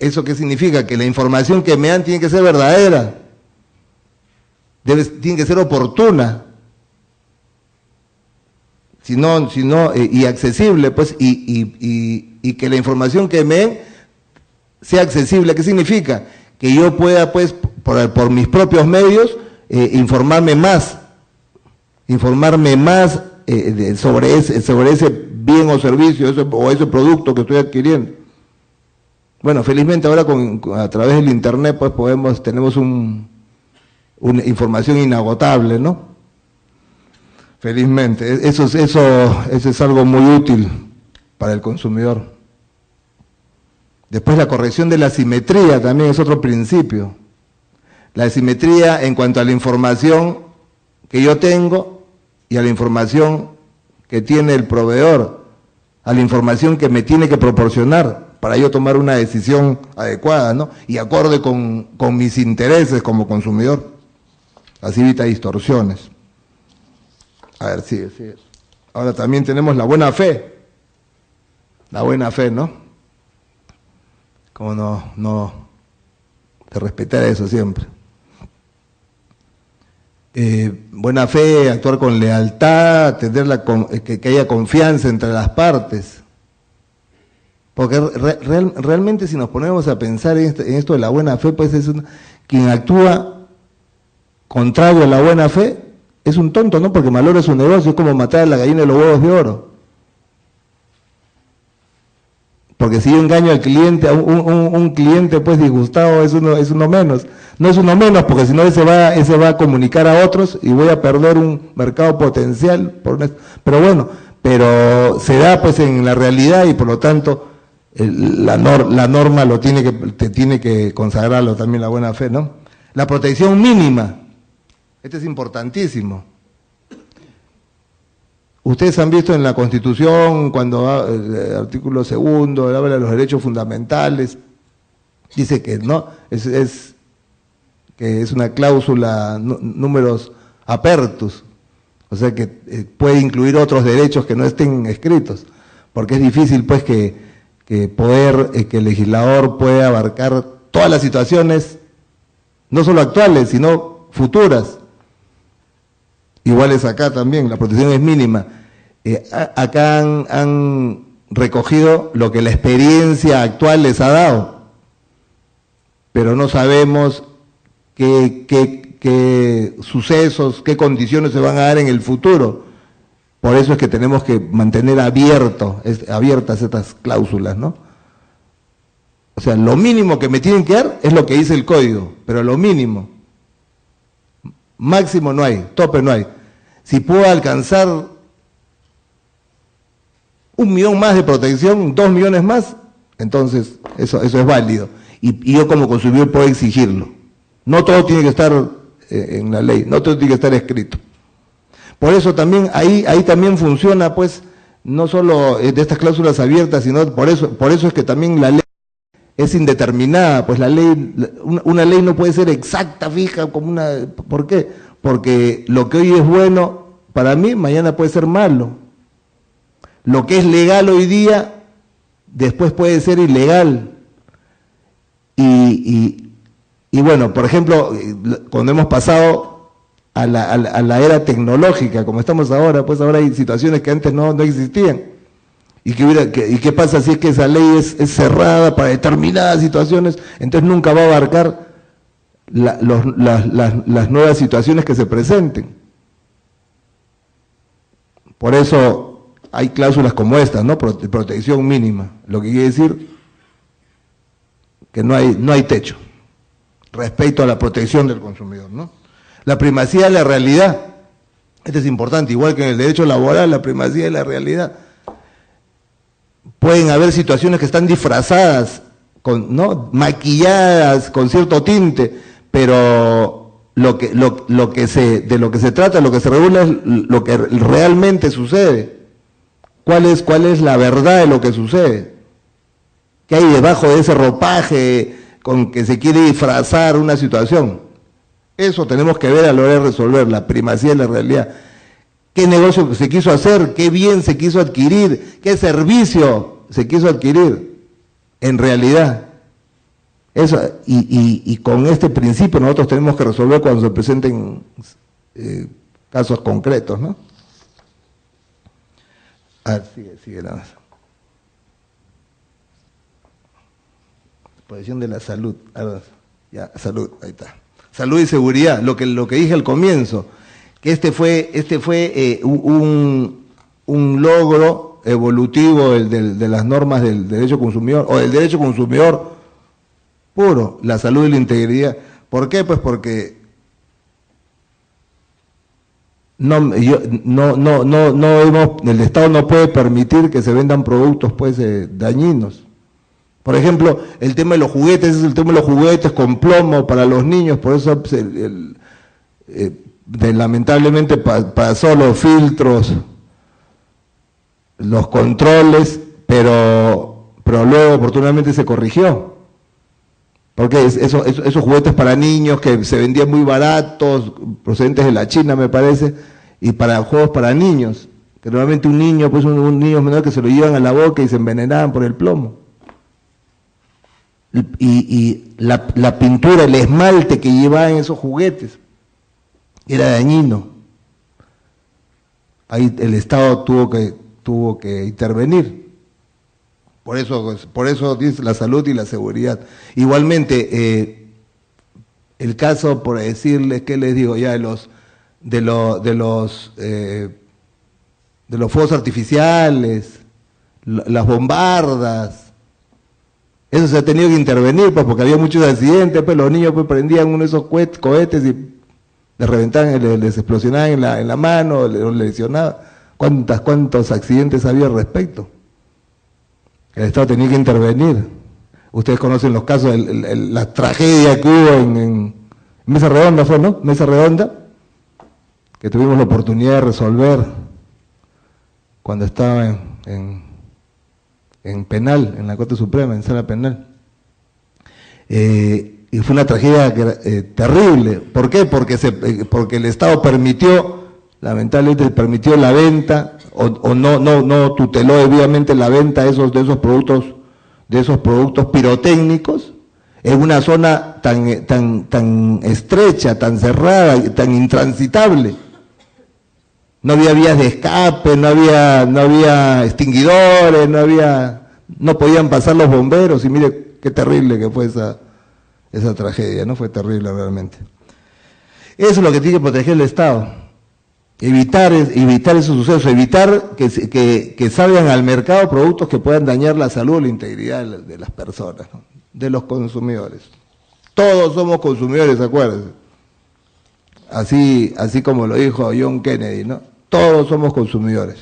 ¿eso qué significa? Que la información que me dan tiene que ser verdadera, tiene que ser oportuna, y accesible, pues, y que la información que me den sea accesible. ¿Qué significa? Que yo pueda, pues, por mis propios medios, informarme más sobre ese bien o servicio, o ese producto que estoy adquiriendo. Bueno, felizmente ahora a través del internet, pues, tenemos una información inagotable, ¿no? Felizmente, eso es algo muy útil para el consumidor. Después la corrección de la asimetría también es otro principio. La asimetría en cuanto a la información que yo tengo y a la información que tiene el proveedor, a la información que me tiene que proporcionar para yo tomar una decisión adecuada, ¿no? Y acorde con mis intereses como consumidor. Así evita distorsiones. A ver, sigue. Ahora también tenemos la buena fe. La buena fe, ¿no? Como no de respetar eso siempre. Buena fe, actuar con lealtad, tener que haya confianza entre las partes. Porque realmente si nos ponemos a pensar en esto de la buena fe, pues quien actúa contrario a la buena fe es un tonto, ¿no? Porque malora su negocio, es como matar a la gallina de los huevos de oro. Porque si yo engaño al cliente, a un cliente, pues, disgustado, es uno menos. No es uno menos, porque si no ese va a comunicar a otros y voy a perder un mercado potencial. Pero bueno, se da, pues, en la realidad, y por lo tanto la norma te tiene que consagrarlo también, la buena fe, ¿no? La protección mínima. Este es importantísimo. Ustedes han visto en la Constitución, cuando el artículo 2, habla de los derechos fundamentales, dice que no, que es una cláusula numerus apertus, o sea que puede incluir otros derechos que no estén escritos, porque es difícil, pues, que el legislador pueda abarcar todas las situaciones, no solo actuales, sino futuras. Igual es acá también, la protección es mínima. Acá han recogido lo que la experiencia actual les ha dado, pero no sabemos qué sucesos, qué condiciones se van a dar en el futuro. Por eso es que tenemos que mantener abiertas estas cláusulas, ¿no? O sea, lo mínimo que me tienen que dar es lo que dice el código, pero lo mínimo. Máximo no hay, tope no hay. Si puedo alcanzar 1 millón más de protección, 2 millones más, entonces eso es válido. Y yo como consumidor puedo exigirlo. No todo tiene que estar en la ley, no todo tiene que estar escrito. Por eso también, ahí también funciona, pues, no solo de estas cláusulas abiertas, sino por eso es que también la ley es indeterminada, pues una ley no puede ser exacta, fija, como ¿por qué? Porque lo que hoy es bueno para mí, mañana puede ser malo. Lo que es legal hoy día, después puede ser ilegal. Y bueno, por ejemplo, cuando hemos pasado a la era tecnológica, como estamos ahora, pues ahora hay situaciones que antes no existían. ¿Y qué pasa si es que esa ley es cerrada para determinadas situaciones? Entonces nunca va a abarcar las nuevas situaciones que se presenten. Por eso hay cláusulas como estas, ¿no? Protección mínima, lo que quiere decir que no hay techo respecto a la protección del consumidor, ¿no? La primacía de la realidad, esto es importante, igual que en el derecho laboral, la primacía de la realidad. pueden haber situaciones que están disfrazadas, ¿no? Maquilladas con cierto tinte, pero de lo que se trata, lo que se regula es lo que realmente sucede. ¿Cuál es la verdad de lo que sucede? ¿Qué hay debajo de ese ropaje con que se quiere disfrazar una situación? Eso tenemos que ver a la hora de resolver, la primacía de la realidad. ¿Qué negocio se quiso hacer? ¿Qué bien se quiso adquirir? ¿Qué servicio se quiso adquirir? En realidad. Eso, y con este principio nosotros tenemos que resolver cuando se presenten casos concretos, ¿no? A ver, sigue nada más. Posición de la salud. Ver, ya, salud, ahí está. Salud y seguridad, lo que dije al comienzo, que este fue un logro evolutivo de las normas del derecho consumidor, o del derecho consumidor puro, la salud y la integridad. ¿Por qué? Pues porque el Estado no puede permitir que se vendan productos pues dañinos. Por ejemplo, el tema de los juguetes, es el tema de los juguetes con plomo para los niños, por eso lamentablemente pasó los filtros, los controles, pero luego oportunamente se corrigió. Porque esos juguetes para niños que se vendían muy baratos, procedentes de la China me parece, y para juegos para niños, que normalmente un niño, pues un niño menor que se lo llevan a la boca y se envenenaban por el plomo. Y la pintura, el esmalte que llevaban esos juguetes, era dañino. Ahí el Estado tuvo que intervenir. Por eso dice la salud y la seguridad. Igualmente, el caso, por decirles, ¿qué les digo? Ya de los fuegos artificiales, las bombardas, eso se ha tenido que intervenir, pues, porque había muchos accidentes, pues los niños pues prendían uno de esos cohetes y les reventaban, les explosionaban en la mano, les lesionaban. ¿Cuántos accidentes había al respecto? El Estado tenía que intervenir. Ustedes conocen los casos, la tragedia que hubo en Mesa Redonda, ¿fue, no? Mesa Redonda, que tuvimos la oportunidad de resolver cuando estaba en penal, en la Corte Suprema, en sala penal. Y fue una tragedia terrible. ¿Por qué? Porque el Estado permitió, lamentablemente permitió la venta, o no tuteló debidamente la venta de esos productos pirotécnicos en una zona tan estrecha, tan cerrada, tan intransitable. No había vías de escape, no había extinguidores, no podían pasar los bomberos, y mire qué terrible que fue esa tragedia, ¿no? Fue terrible realmente. Eso es lo que tiene que proteger el Estado. Evitar esos sucesos, evitar que salgan al mercado productos que puedan dañar la salud o la integridad de las personas, ¿no? De los consumidores. Todos somos consumidores, acuérdense. Así como lo dijo John Kennedy, ¿no? Todos somos consumidores.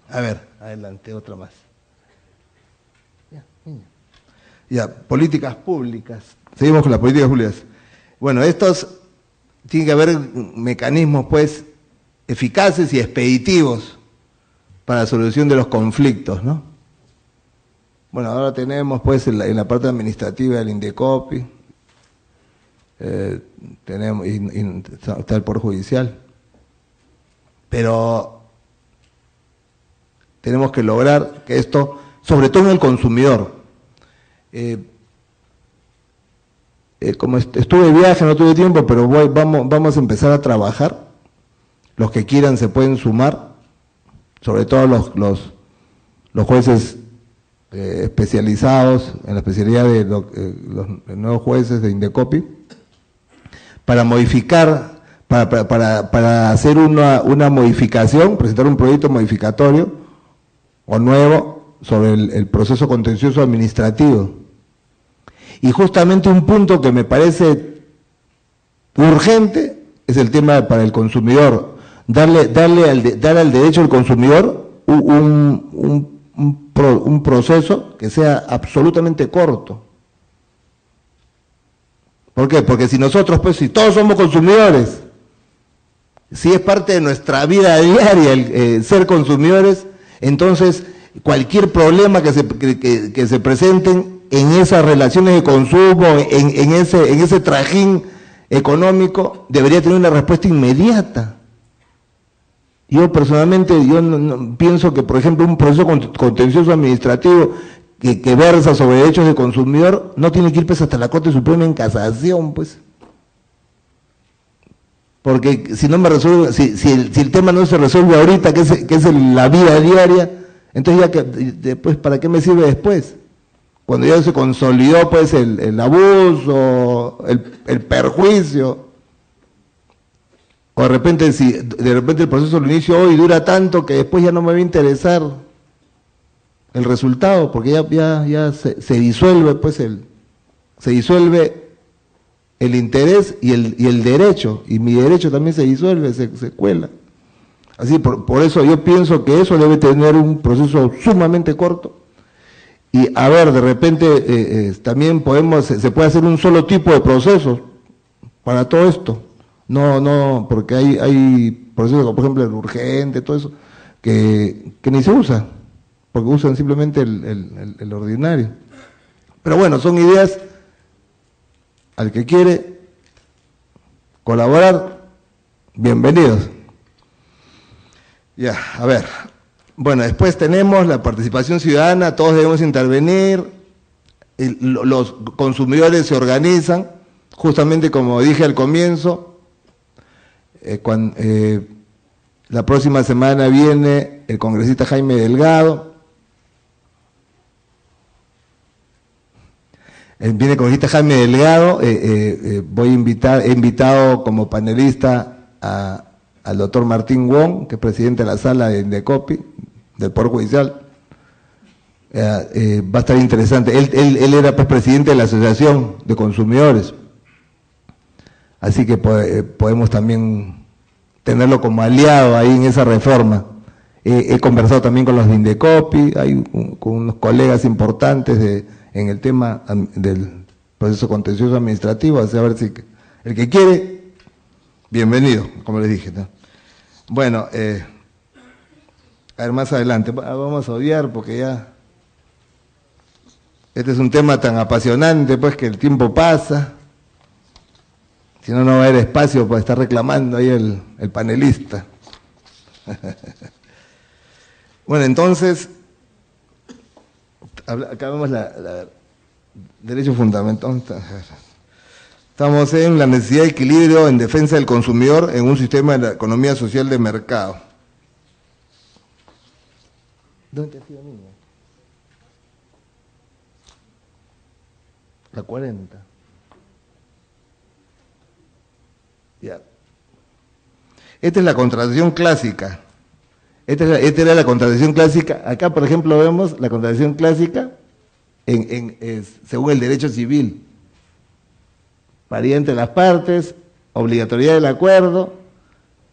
A ver, adelante, otra más. Ya, políticas públicas. Seguimos con las políticas públicas. Bueno, tiene que haber mecanismos, pues, eficaces y expeditivos para la solución de los conflictos, ¿no? Bueno, ahora tenemos, pues, en la parte administrativa el Indecopi, tenemos, está el Poder Judicial, pero tenemos que lograr que esto, sobre todo en el consumidor, como estuve de viaje, no tuve tiempo, pero vamos a empezar a trabajar. Los que quieran se pueden sumar, sobre todo los jueces especializados en la especialidad de los nuevos jueces de Indecopi, para modificar, para hacer una modificación, presentar un proyecto modificatorio o nuevo sobre el proceso contencioso administrativo. Y justamente un punto que me parece urgente es el tema para el consumidor, dar al derecho al consumidor un proceso que sea absolutamente corto. ¿Por qué? Porque si nosotros, pues, si todos somos consumidores, si es parte de nuestra vida diaria el ser consumidores, entonces cualquier problema que se presenten en esas relaciones de consumo, en ese trajín económico, debería tener una respuesta inmediata. Yo personalmente, pienso que, por ejemplo, un proceso contencioso administrativo que versa sobre derechos de consumidor no tiene que ir pues hasta la Corte Suprema en casación, pues. Porque si no me resuelve, si el tema no se resuelve ahorita, que es la vida diaria, entonces ya que después, ¿para qué me sirve después? Cuando ya se consolidó pues el abuso, el perjuicio, o de repente si de repente el proceso lo inicio hoy dura tanto que después ya no me va a interesar el resultado, porque ya se disuelve pues se disuelve el interés y el derecho, y mi derecho también se disuelve, se cuela. Así, por eso yo pienso que eso debe tener un proceso sumamente corto. Y a ver, de repente también se puede hacer un solo tipo de procesos para todo esto. No, porque hay procesos, como por ejemplo el urgente, todo eso, que ni se usa, porque usan simplemente el ordinario. Pero bueno, son ideas. Al que quiere colaborar, bienvenidos. Ya, a ver. Bueno, después tenemos la participación ciudadana, todos debemos intervenir, los consumidores se organizan, justamente como dije al comienzo, la próxima semana viene el congresista Jaime Delgado, viene el congresista Jaime Delgado, he invitado como panelista al doctor Martín Wong, que es presidente de la sala de Indecopi, del Poder Judicial. Va a estar interesante. Él era pues presidente de la Asociación de Consumidores, así que podemos también tenerlo como aliado ahí en esa reforma. He conversado también con los de Indecopi, con unos colegas importantes en el tema del proceso contencioso administrativo, así a ver si el que quiere, bienvenido, como les dije, ¿no? Bueno, a ver, más adelante, vamos a obviar porque ya, este es un tema tan apasionante, pues que el tiempo pasa, si no, no va a haber espacio para estar reclamando ahí el panelista. Bueno, entonces, acá vemos derecho fundamental. Estamos en la necesidad de equilibrio en defensa del consumidor en un sistema de la economía social de mercado. ¿Dónde ha sido, niña? La 40. Ya. Esta es la contratación clásica. Esta era la contratación clásica. Acá, por ejemplo, vemos la contratación clásica según el derecho civil. Paridad entre las partes, obligatoriedad del acuerdo,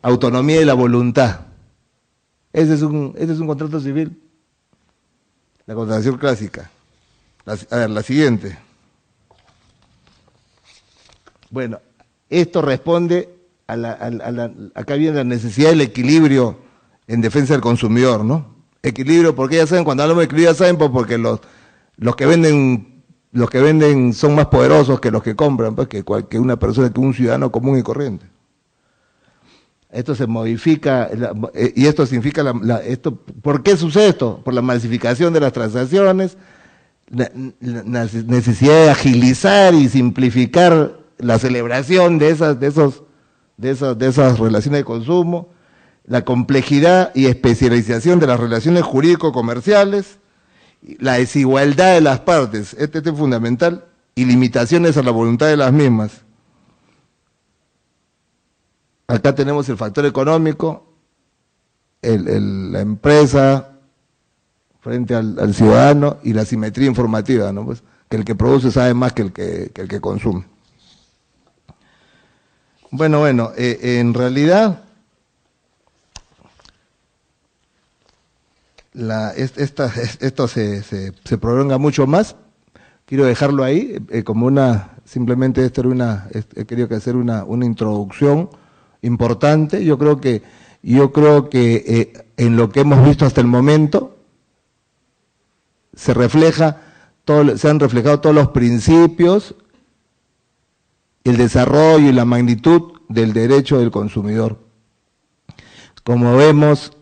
autonomía de la voluntad. Ese es un contrato civil. La contratación clásica. A ver, la siguiente. Bueno, esto responde acá viene la necesidad del equilibrio en defensa del consumidor, ¿no? Equilibrio, porque ya saben, cuando hablamos de equilibrio, ya saben, pues porque los que venden son más poderosos que los que compran, pues que una persona, que un ciudadano común y corriente. Esto se modifica, y esto significa, ¿por qué sucede esto? Por la masificación de las transacciones, la necesidad de agilizar y simplificar la celebración de esas relaciones de consumo, la complejidad y especialización de las relaciones jurídico-comerciales, la desigualdad de las partes, este es fundamental, y limitaciones a la voluntad de las mismas. Acá tenemos el factor económico, la empresa frente al ciudadano, y la simetría informativa, ¿no? Pues, que el que produce sabe más que el que consume. Bueno, en realidad, esto se prolonga mucho más. Quiero dejarlo ahí como simplemente he querido hacer una introducción importante. Yo creo que en lo que hemos visto hasta el momento se han reflejado todos los principios, el desarrollo y la magnitud del derecho del consumidor. Como vemos,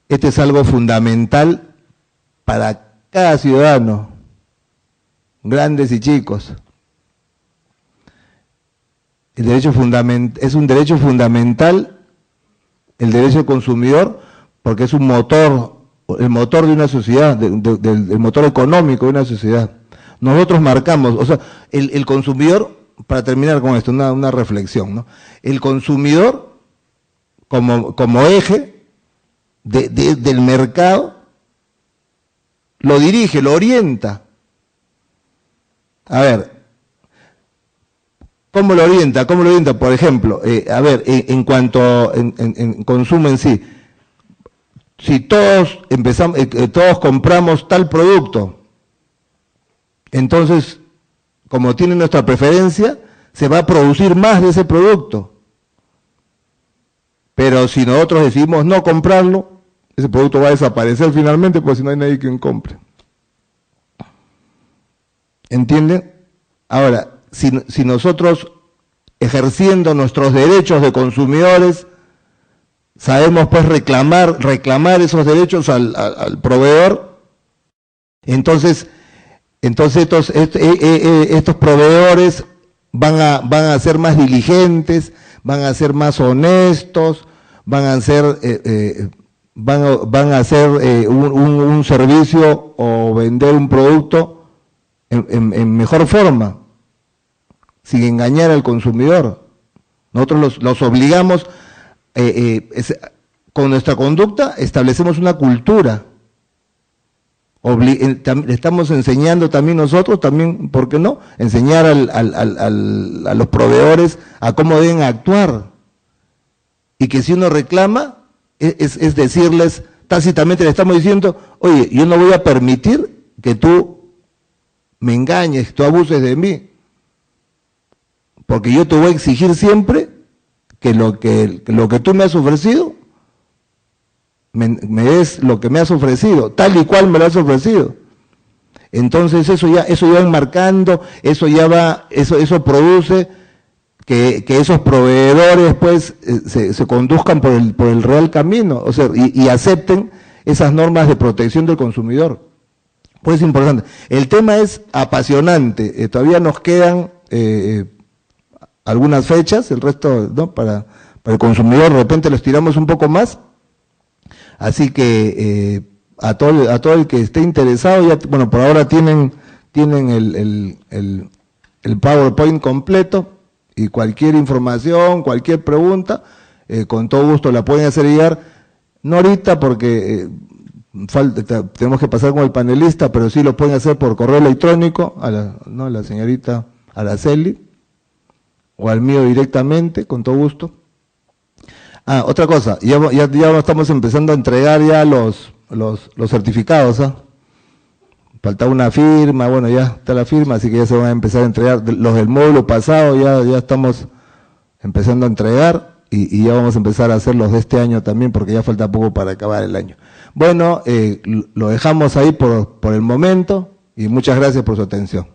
este es algo fundamental para cada ciudadano, grandes y chicos. Es un derecho fundamental el derecho del consumidor, porque es el motor de una sociedad, el motor económico de una sociedad. Nosotros marcamos, o sea, el consumidor, para terminar con esto, una reflexión, ¿no? El consumidor como eje del mercado lo dirige, lo orienta. A ver, ¿cómo lo orienta? Por ejemplo, en cuanto en consumo en sí, si todos compramos tal producto, entonces, como tiene nuestra preferencia, se va a producir más de ese producto. Pero si nosotros decidimos no comprarlo, ese producto va a desaparecer finalmente, porque si no hay nadie quien compre. ¿Entienden? Ahora, si nosotros, ejerciendo nuestros derechos de consumidores, sabemos pues reclamar esos derechos al proveedor, entonces estos proveedores van a ser más diligentes, van a ser más honestos, van a hacer un servicio o vender un producto en mejor forma, sin engañar al consumidor. Nosotros los obligamos, con nuestra conducta establecemos una cultura. Le estamos enseñando también nosotros, ¿por qué no? Enseñar a los proveedores a cómo deben actuar. Y que si uno reclama, es decirles, tácitamente le estamos diciendo, oye, yo no voy a permitir que tú me engañes, tú abuses de mí. Porque yo te voy a exigir siempre que lo que tú me has ofrecido, me des lo que me has ofrecido, tal y cual me lo has ofrecido. Entonces eso ya va marcando, eso produce que esos proveedores pues se conduzcan por el real camino, o sea, y acepten esas normas de protección del consumidor. Pues es importante. El tema es apasionante, todavía nos quedan algunas fechas, el resto, ¿no? Para el consumidor de repente los tiramos un poco más. Así que a todo el que esté interesado, bueno, por ahora tienen el PowerPoint completo, y cualquier información, cualquier pregunta, con todo gusto la pueden hacer llegar, no ahorita porque tenemos que pasar con el panelista, pero sí lo pueden hacer por correo electrónico a la señorita Araceli, o al mío directamente, con todo gusto. Otra cosa, ya estamos empezando a entregar ya los certificados, Faltaba una firma, bueno, ya está la firma, así que ya se van a empezar a entregar. Los del módulo pasado ya estamos empezando a entregar, y ya vamos a empezar a hacer los de este año también, porque ya falta poco para acabar el año. Bueno, lo dejamos ahí por el momento, y muchas gracias por su atención.